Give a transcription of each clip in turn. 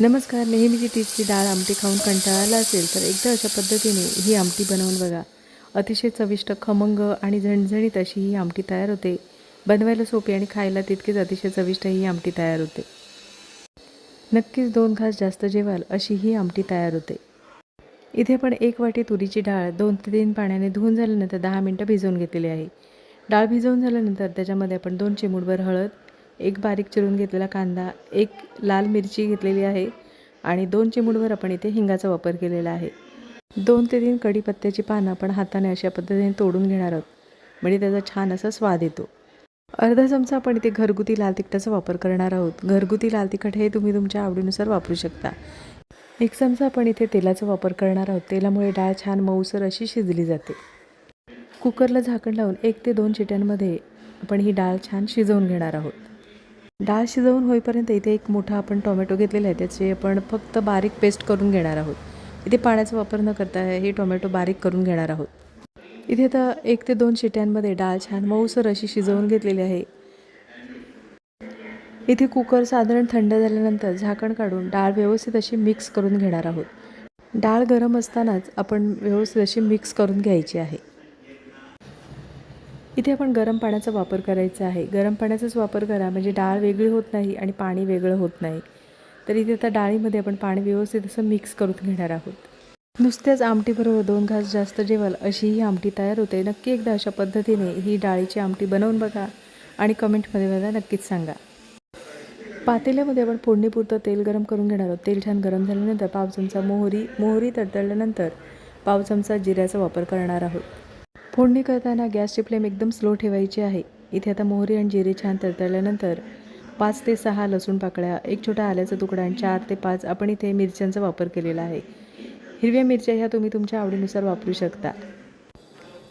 नमस्कार. नेहमीची तीच डाळ आमटी खाऊन कंटाळा आला असेल तर एकदा अशा पद्धतीने ही आमटी बनवून बघा. अतिशय चविष्ट, खमंग आणि झणझणीत अशी ही आमटी तयार होते. बनवायला सोपी आणि खायला तितकीच अतिशय चविष्ट ही आमटी तयार होते. नक्कीच 2 घास जास्त जेवाल अशी ही आमटी तयार होते. इथे पण 1 वाटी तुरीची डाळ 2 ते 3 पाण्याने धुवून झाल्यानंतर 10 मिनिटं भिजवून घेतलेली आहे. डाळ भिजवून झाल्यानंतर त्याच्यामध्ये आपण 2 चिमूटभर हळद, 1 बारीक चिरून घेतलेला कांदा, 1 लाल मिरची घेतलेली आहे आणि 2 चिमूटभर आपण इथे हिंगाचा वापर केलेला आहे. 2 ते 3 कढीपत्त्याची पानं आपण हाताने अशा पद्धतीने तोडून घेणार आहोत, म्हणजे त्याचा छान असा स्वाद येतो. अर्धा चमचा आपण इथे घरगुती लाल तिखटाचा वापर करणार आहोत. घरगुती लाल तिखट हे तुम्ही तुमच्या आवडीनुसार वापरू शकता. 1 चमचा आपण इथे तेलाचा वापर करणार आहोत. तेलामुळे डाळ छान मऊसर अशी शिजली जाते. कुकरला झाकण लावून 1 ते 2 शिट्यांमध्ये आपण ही डाळ छान शिजवून घेणार आहोत. डाळ शिजवून होईपर्यंत इथे एक मोठा आपण टोमॅटो घेतलेला आहे, त्याचे आपण फक्त बारीक पेस्ट करून घेणार आहोत. इथे पाण्याचा वापर न करता हे टोमॅटो बारीक करून घेणार आहोत. इथे आता 1 ते 2 शिट्यांमध्ये डाळ छान मऊसर अशी शिजवून घेतलेली आहे. इथे कुकर साधारण थंड झाल्यानंतर झाकण काढून डाळ व्यवस्थित अशी मिक्स करून घेणार आहोत. डाळ गरम असतानाच आपण व्यवस्थित अशी मिक्स करून घ्यायची आहे. इथे आपण गरम पाण्याचा वापर करायचा आहे. गरम पाण्याचाच वापर करा, म्हणजे डाळ वेगळी होत नाही आणि पाणी वेगळं होत नाही. तर इथे आता डाळीमध्ये आपण पाणी व्यवस्थित असं मिक्स करून घेणार आहोत. नुसत्याच आमटीबरोबर 2 घास जास्त जेवाल अशी ही आमटी तयार होते. नक्की एकदा अशा पद्धतीने ही डाळीची आमटी बनवून बघा आणि कमेंटमध्ये मला नक्कीच सांगा. पातेल्यामध्ये आपण फोडणीपुरतं तेल गरम करून घेणार आहोत. तेल छान गरम झाल्यानंतर पाव चमचा मोहरी तडतडल्यानंतर पाव चमचा जिऱ्याचा वापर करणार आहोत. फोडणी करताना गॅसची फ्लेम एकदम स्लो ठेवायची आहे. इथे आता मोहरी आणि जिरे छान तडतडल्यानंतर 5 ते 6 लसूण पाकळ्या, 1 छोटा आल्याचा तुकडा आणि 4 ते 5 आपण इथे मिरच्यांचा वापर केलेला आहे. हिरव्या मिरच्या ह्या तुम्ही तुमच्या आवडीनुसार वापरू शकता.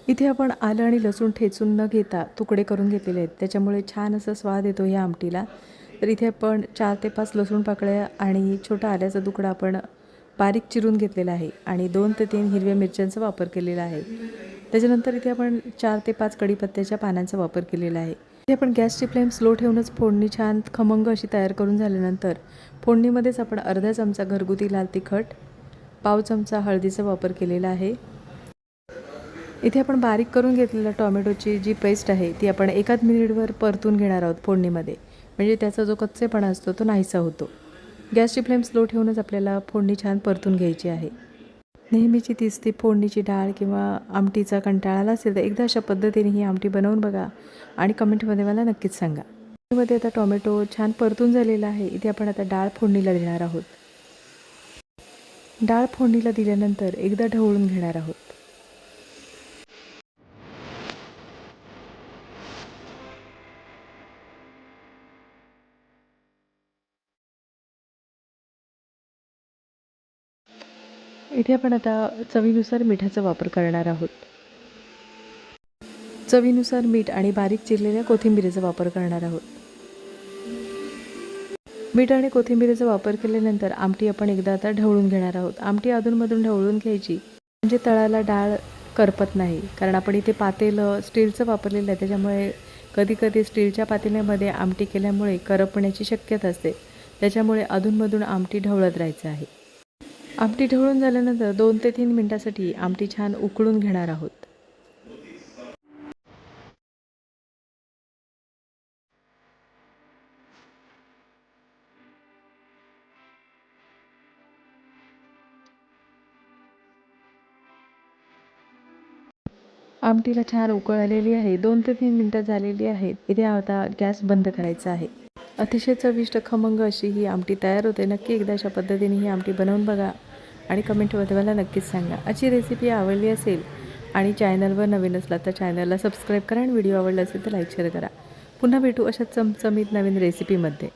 इथे आपण आलं आणि लसूण ठेचून न घेता तुकडे करून घेतलेले आहेत, त्याच्यामुळे छान असा स्वाद येतो ह्या आमटीला. तर इथे आपण 4 ते 5 लसूण पाकळ्या आणि छोटा आल्याचा तुकडा आपण बारीक चिरून घेतलेला आहे आणि 2 ते 3 हिरव्या मिरच्यांचा वापर केलेला आहे. त्याच्यानंतर इथे आपण 4 ते 5 कढीपत्त्याच्या पानांचा वापर केलेला आहे. इथे आपण गॅसची फ्लेम स्लो ठेवूनच फोडणी छान खमंग अशी तयार करून झाल्यानंतर फोडणीमध्येच आपण अर्धा चमचा घरगुती लाल तिखट, पाव चमचा हळदीचा वापर केलेला आहे. इथे आपण बारीक करून घेतलेल्या टोमॅटोची जी पेस्ट आहे ती आपण 1 मिनिटभर परतून घेणार आहोत फोडणीमध्ये, म्हणजे त्याचा जो कच्चेपणा असतो तो नाहीसा होतो. गॅसची फ्लेम स्लो ठेवूनच आपल्याला फोडणी छान परतून घ्यायची आहे. नेहमीची तीच ती फोडणीची डाळ किंवा आमटीचा कंटाळा आला असेल तर एकदा अशा पद्धतीने ही आमटी बनवून बघा आणि कमेंटमध्ये मला नक्कीच सांगा. फोडणीमध्ये आता टोमॅटो छान परतून झालेला आहे. इथे आपण आता डाळ फोडणीला देणार आहोत. डाळ फोडणीला दिल्यानंतर एकदा ढवळून घेणार आहोत. इथे आपण आता चवीनुसार मिठाचा वापर करणार आहोत. चवीनुसार मीठ आणि बारीक चिरलेल्या कोथिंबीरीचा वापर करणार आहोत. मीठ आणि कोथिंबीरीचा वापर केल्यानंतर आमटी आपण एकदा आता ढवळून घेणार आहोत. आमटी अधूनमधून ढवळून घ्यायची, म्हणजे तळाला डाळ करपत नाही. कारण आपण इथे पातेलं स्टीलचं वापरलेलं आहे, त्याच्यामुळे कधीकधी स्टीलच्या पातेल्यामध्ये आमटी केल्यामुळे करपण्याची शक्यता असते. त्याच्यामुळे अधूनमधून आमटी ढवळत राहायचं आहे. आमटी ढवळून झाल्यानंतर 2 ते 3 मिनिटासाठी आमटी छान उकळून घेणार आहोत. आमटीला छान उकळ आलेली आहे. 2 ते 3 मिनिटं झालेली आहेत. इथे आता गॅस बंद करायचा आहे. अतिशय चविष्ट खमंग अशी ही आमटी तयार होते. नक्की एकदा अशा पद्धतीने ही आमटी बनवून बघा आणि कमेंटमध्ये मला नक्कीच सांगा. अशी रेसिपी आवडली असेल आणि चॅनलवर नवीन असला तर चॅनलला सबस्क्राईब करा आणि व्हिडिओ आवडला असेल तर लाईक शेअर करा. पुन्हा भेटू अशा चमचमीत नवीन रेसिपीमध्ये.